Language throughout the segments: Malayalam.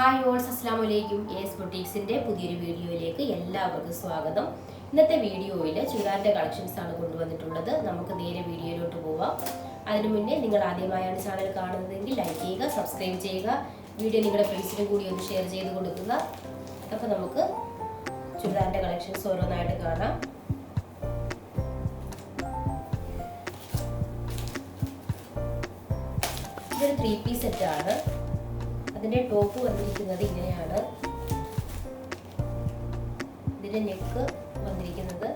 ഹായ് ഓൾസ്, അസ്സലാമു അലൈക്കും. എസ് ബുട്ടീക്സിൻ്റെ പുതിയൊരു വീഡിയോയിലേക്ക് എല്ലാവർക്കും സ്വാഗതം. ഇന്നത്തെ വീഡിയോയിൽ ചുരിദാറിൻ്റെ കളക്ഷൻസ് ആണ് കൊണ്ടുവന്നിട്ടുള്ളത്. നമുക്ക് നേരെ വീഡിയോയിലോട്ട് പോവാം. അതിനു മുന്നേ നിങ്ങൾ ആദ്യമായാണ് ചാനൽ കാണുന്നതെങ്കിൽ ലൈക്ക് ചെയ്യുക, സബ്സ്ക്രൈബ് ചെയ്യുക, വീഡിയോ നിങ്ങളുടെ ഫ്രണ്ട്സിനും കൂടി ഒന്ന് ഷെയർ ചെയ്ത് കൊടുക്കുക. അപ്പോൾ നമുക്ക് ചുരിദാറിൻ്റെ കളക്ഷൻസ് ഓരോന്നായിട്ട് കാണാം. ഇതൊരു 3 പീസ് സെറ്റാണ്. അതിൻ്റെ ടോപ്പ് വന്നിരിക്കുന്നത് ഇങ്ങനെയാണ്. ഇതിൻ്റെ നെക്ക് വന്നിരിക്കുന്നത്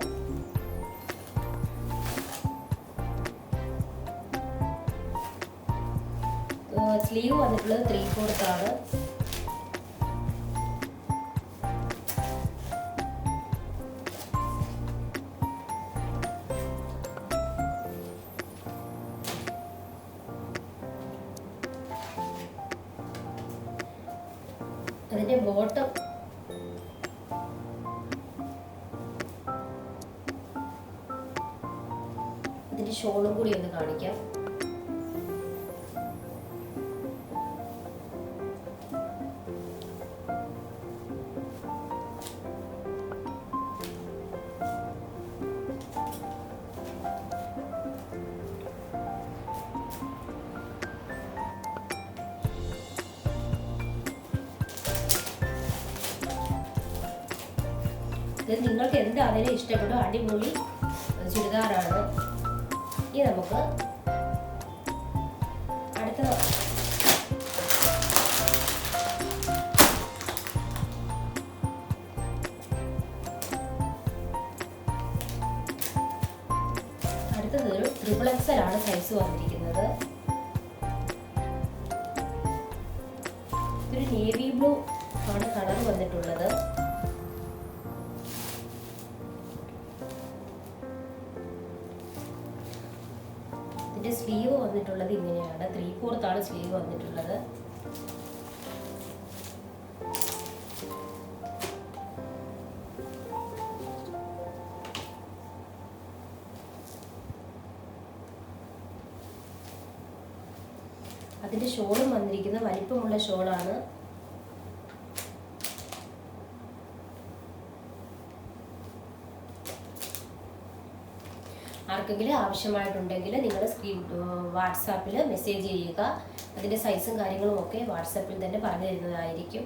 സ്ലീവ് വന്നിട്ടുള്ളത് 3/4 ആണ്. അതിന്റെ ബോട്ടം ഇതിന്റെ ഷോളും കൂടി ഒന്ന് കാണിക്കാം. ഇത് നിങ്ങൾക്ക് എന്താണെങ്കിലും ഇഷ്ടപ്പെടും. അടിപൊളി ചുരിദാറാണ്. ഇനി നമുക്ക് അടുത്തത് ഒരു XXL ആണ് സൈസ് വന്നിരിക്കുന്നത്. ഇതൊരു നേവി ബ്ലൂ ആണ് കളർ വന്നിട്ടുള്ളത്. സ്ലീവ് വന്നിട്ടുള്ളത് ഇങ്ങനെയാണ്. 3/4 ആണ് സ്ലീവ് വന്നിട്ടുള്ളത്. അതിന്റെ ഷോളും വന്നിരിക്കുന്നത് വലിപ്പമുള്ള ഷോളാണ്. ആർക്കെങ്കിലും ആവശ്യമായിട്ടുണ്ടെങ്കിൽ നിങ്ങൾ വാട്സാപ്പിൽ മെസ്സേജ് ചെയ്യുക. അതിൻ്റെ സൈസും കാര്യങ്ങളും ഒക്കെ വാട്സാപ്പിൽ തന്നെ പറഞ്ഞു തരുന്നതായിരിക്കും.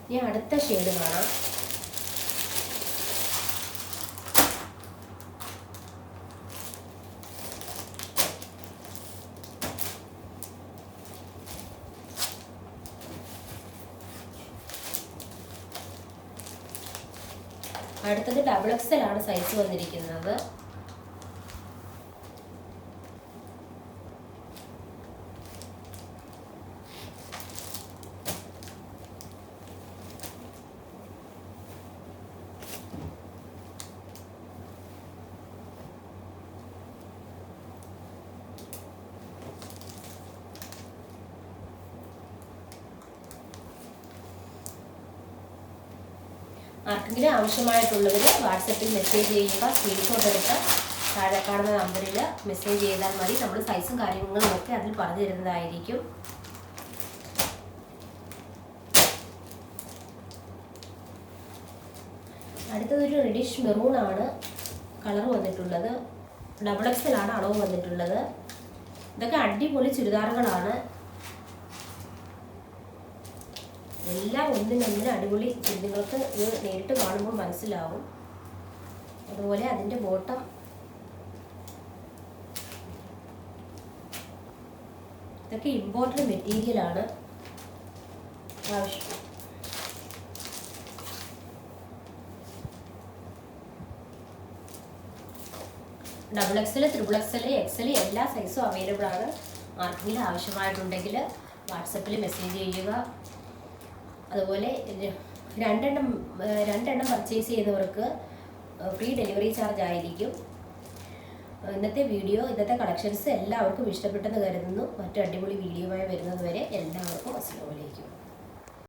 ഇനി അടുത്ത ഷെയ്ഡ് കാണാം. അടുത്തത് XXL ആണ് സൈസ് വന്നിരിക്കുന്നത്. ആർക്കെങ്കിലും ആവശ്യമായിട്ടുള്ളവർ വാട്സപ്പിൽ മെസ്സേജ് ചെയ്യുക. സ്ക്രീൻഷോട്ട് എടുത്ത് താഴെ കാണുന്ന നമ്പറിൽ മെസ്സേജ് ചെയ്താൽ മതി. നമ്മൾ സൈസും കാര്യങ്ങളും ഒക്കെ അതിൽ പറഞ്ഞു തരുന്നതായിരിക്കും. അടുത്തതൊരു റെഡിഷ് മെറൂൺ ആണ് കളർ വന്നിട്ടുള്ളത്. XXL ആണ് അളവ് വന്നിട്ടുള്ളത്. ഇതൊക്കെ അടിപൊളി ചുരിദാറുകളാണ്. എല്ലാം ഒന്നിനൊന്നിന് അടിപൊളി. നിങ്ങൾക്ക് ഇത് നേരിട്ട് കാണുമ്പോൾ മനസ്സിലാവും. അതുപോലെ അതിൻ്റെ ബോട്ടം ഇതൊക്കെ ഇമ്പോർട്ടൻ്റ് മെറ്റീരിയലാണ്. ആവശ്യം XXL, XXL, XL എല്ലാ സൈസും അവൈലബിൾ ആണ്. ആർക്കെങ്കിലും ആവശ്യമായിട്ടുണ്ടെങ്കിൽ വാട്സപ്പിൽ മെസ്സേജ് ചെയ്യുക. അതുപോലെ രണ്ടെണ്ണം പർച്ചേസ് ചെയ്തവർക്ക് ഫ്രീ ഡെലിവറി ചാർജ് ആയിരിക്കും. ഇന്നത്തെ കളക്ഷൻസ് എല്ലാവർക്കും ഇഷ്ടപ്പെട്ടെന്ന് കരുതുന്നു. മറ്റു അടിപൊളി വീഡിയോയുമായി വരുന്നത് വരെ എല്ലാവർക്കും അസ്സലാമു അലൈക്കും.